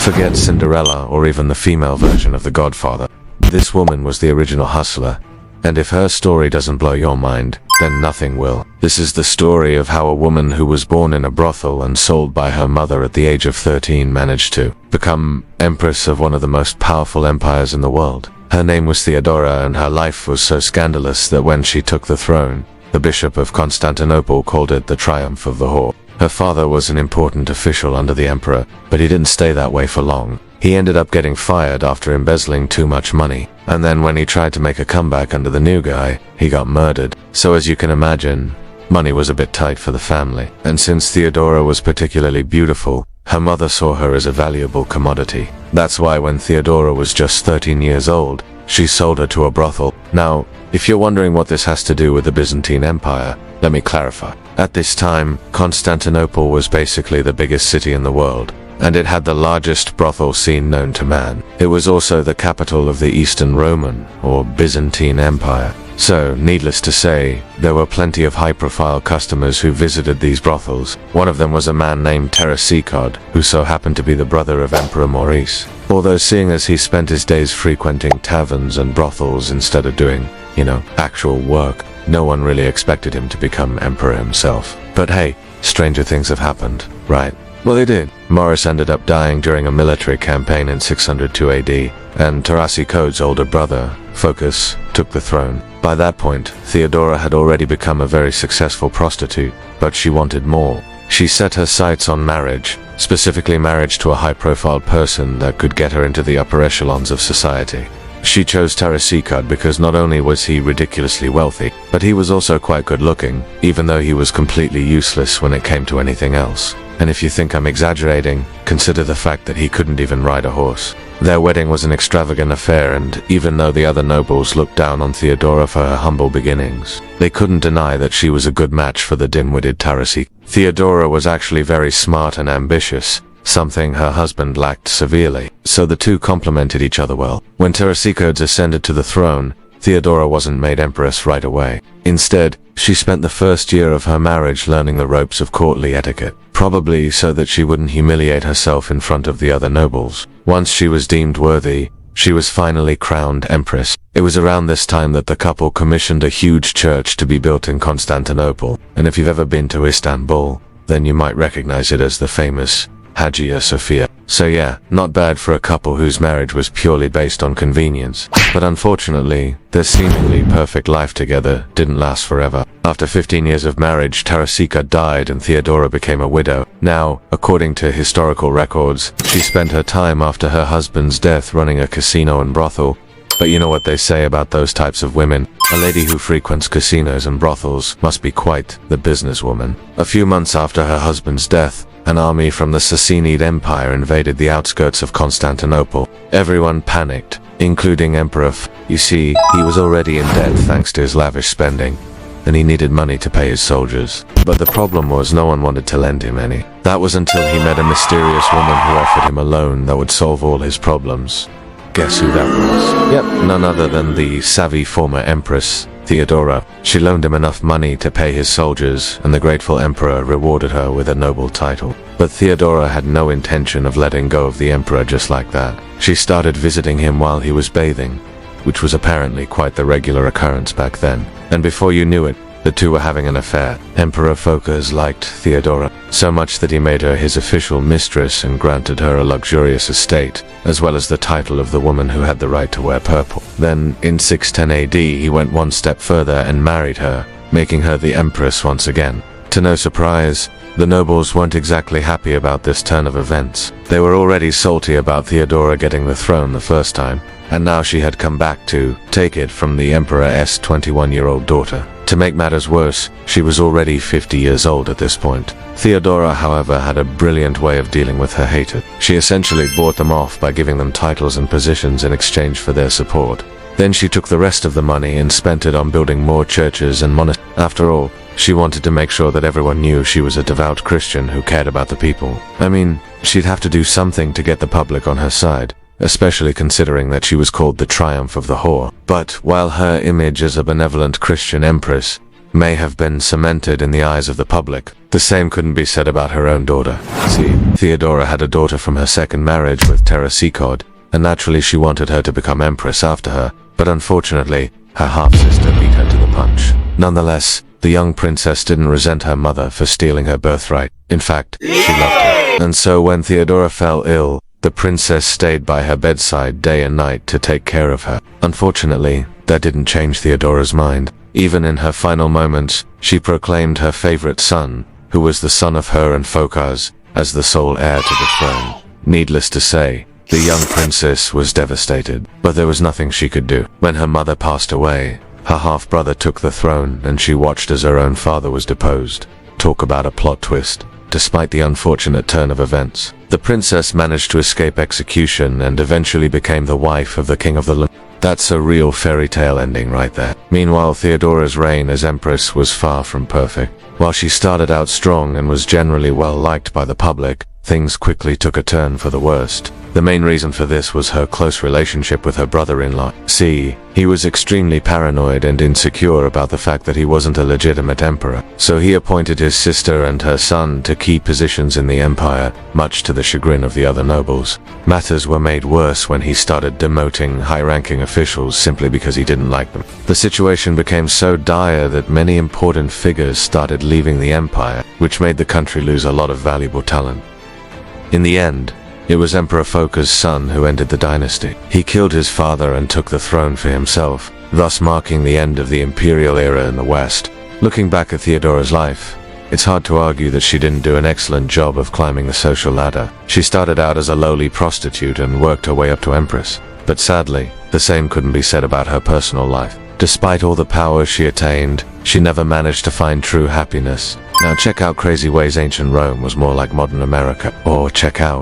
Forget Cinderella or even the female version of The Godfather. This woman was the original hustler, and if her story doesn't blow your mind, then nothing will. This is the story of how a woman who was born in a brothel and sold by her mother at the age of 13 managed to become Empress of one of the most powerful empires in the world. Her name was Theodora, and her life was so scandalous that when she took the throne, the Bishop of Constantinople called it the triumph of the whore. Her father was an important official under the emperor, but he didn't stay that way for long. He ended up getting fired after embezzling too much money, and then when he tried to make a comeback under the new guy, he got murdered. So as you can imagine, money was a bit tight for the family. And since Theodora was particularly beautiful, her mother saw her as a valuable commodity. That's why when Theodora was just 13 years old, she sold her to a brothel. Now, if you're wondering what this has to do with the Byzantine Empire, let me clarify. At this time, Constantinople was basically the biggest city in the world, and it had the largest brothel scene known to man. It was also the capital of the Eastern Roman, or Byzantine Empire. So, needless to say, there were plenty of high-profile customers who visited these brothels. One of them was a man named Terracicod, who so happened to be the brother of Emperor Maurice. Although seeing as he spent his days frequenting taverns and brothels instead of doing, actual work, no one really expected him to become emperor himself. But hey, stranger things have happened, right? Well, they did. Maurice ended up dying during a military campaign in 602 AD, and Terracicod's older brother, Phocas, took the throne. By that point, Theodora had already become a very successful prostitute, but she wanted more. She set her sights on marriage, specifically marriage to a high-profile person that could get her into the upper echelons of society. She chose Terracicod because not only was he ridiculously wealthy, but he was also quite good-looking, even though he was completely useless when it came to anything else. And if you think I'm exaggerating, consider the fact that he couldn't even ride a horse. Their wedding was an extravagant affair, and even though the other nobles looked down on Theodora for her humble beginnings, they couldn't deny that she was a good match for the dim-witted Terracicod. Theodora was actually very smart and ambitious, something her husband lacked severely, so the two complemented each other well. When Terracicod ascended to the throne, Theodora wasn't made empress right away. Instead, she spent the first year of her marriage learning the ropes of courtly etiquette, probably so that she wouldn't humiliate herself in front of the other nobles. Once she was deemed worthy, she was finally crowned empress. It was around this time that the couple commissioned a huge church to be built in Constantinople, and if you've ever been to Istanbul, then you might recognize it as the famous Hagia Sophia. So yeah, not bad for a couple whose marriage was purely based on convenience. But unfortunately, their seemingly perfect life together didn't last forever. After 15 years of marriage, Terracicod died and Theodora became a widow. Now, according to historical records, she spent her time after her husband's death running a casino and brothel. But you know what they say about those types of women? A lady who frequents casinos and brothels must be quite the businesswoman. A few months after her husband's death, an army from the Sassanid Empire invaded the outskirts of Constantinople. Everyone panicked, including Emperor You see, he was already in debt thanks to his lavish spending, and he needed money to pay his soldiers. But the problem was no one wanted to lend him any. That was until he met a mysterious woman who offered him a loan that would solve all his problems. Guess who that was? Yep, none other than the savvy former Empress, Theodora. She loaned him enough money to pay his soldiers, and the grateful emperor rewarded her with a noble title. But Theodora had no intention of letting go of the emperor just like that. She started visiting him while he was bathing, which was apparently quite the regular occurrence back then. And before you knew it, the two were having an affair. Emperor Phocas liked Theodora so much that he made her his official mistress and granted her a luxurious estate, as well as the title of the woman who had the right to wear purple. Then, in 610 AD, he went one step further and married her, making her the empress once again. To no surprise, the nobles weren't exactly happy about this turn of events. They were already salty about Theodora getting the throne the first time, and now she had come back to take it from the emperor's 21-year-old daughter. To make matters worse, she was already 50 years old at this point. Theodora, however, had a brilliant way of dealing with her haters. She essentially bought them off by giving them titles and positions in exchange for their support. Then she took the rest of the money and spent it on building more churches and monasteries. After all, she wanted to make sure that everyone knew she was a devout Christian who cared about the people. I mean, she'd have to do something to get the public on her side, especially considering that she was called the triumph of the whore. But while her image as a benevolent Christian empress may have been cemented in the eyes of the public. The same couldn't be said about her own daughter. See, Theodora had a daughter from her second marriage with Terracicod, and naturally she wanted her to become empress after her, but unfortunately, her half-sister beat her to the punch. Nonetheless, the young princess didn't resent her mother for stealing her birthright. In fact, she loved her. And so when Theodora fell ill, the princess stayed by her bedside day and night to take care of her. Unfortunately, that didn't change Theodora's mind. Even in her final moments, she proclaimed her favorite son, who was the son of her and Phocas, as the sole heir to the throne. Needless to say, the young princess was devastated, but there was nothing she could do. When her mother passed away, her half-brother took the throne and she watched as her own father was deposed. Talk about a plot twist. Despite the unfortunate turn of events, the princess managed to escape execution and eventually became the wife of the king of the That's a real fairy tale ending right there. Meanwhile, Theodora's reign as empress was far from perfect. While she started out strong and was generally well liked by the public, things quickly took a turn for the worst. The main reason for this was her close relationship with her brother-in-law. See, he was extremely paranoid and insecure about the fact that he wasn't a legitimate emperor, so he appointed his sister and her son to key positions in the empire, much to the chagrin of the other nobles. Matters were made worse when he started demoting high-ranking officials simply because he didn't like them. The situation became so dire that many important figures started leaving the empire, which made the country lose a lot of valuable talent. In the end, it was Emperor Phocas' son who ended the dynasty. He killed his father and took the throne for himself, thus marking the end of the imperial era in the West. Looking back at Theodora's life, it's hard to argue that she didn't do an excellent job of climbing the social ladder. She started out as a lowly prostitute and worked her way up to empress. But sadly, the same couldn't be said about her personal life. Despite all the power she attained, she never managed to find true happiness. Now check out crazy ways ancient Rome was more like modern America. Or check out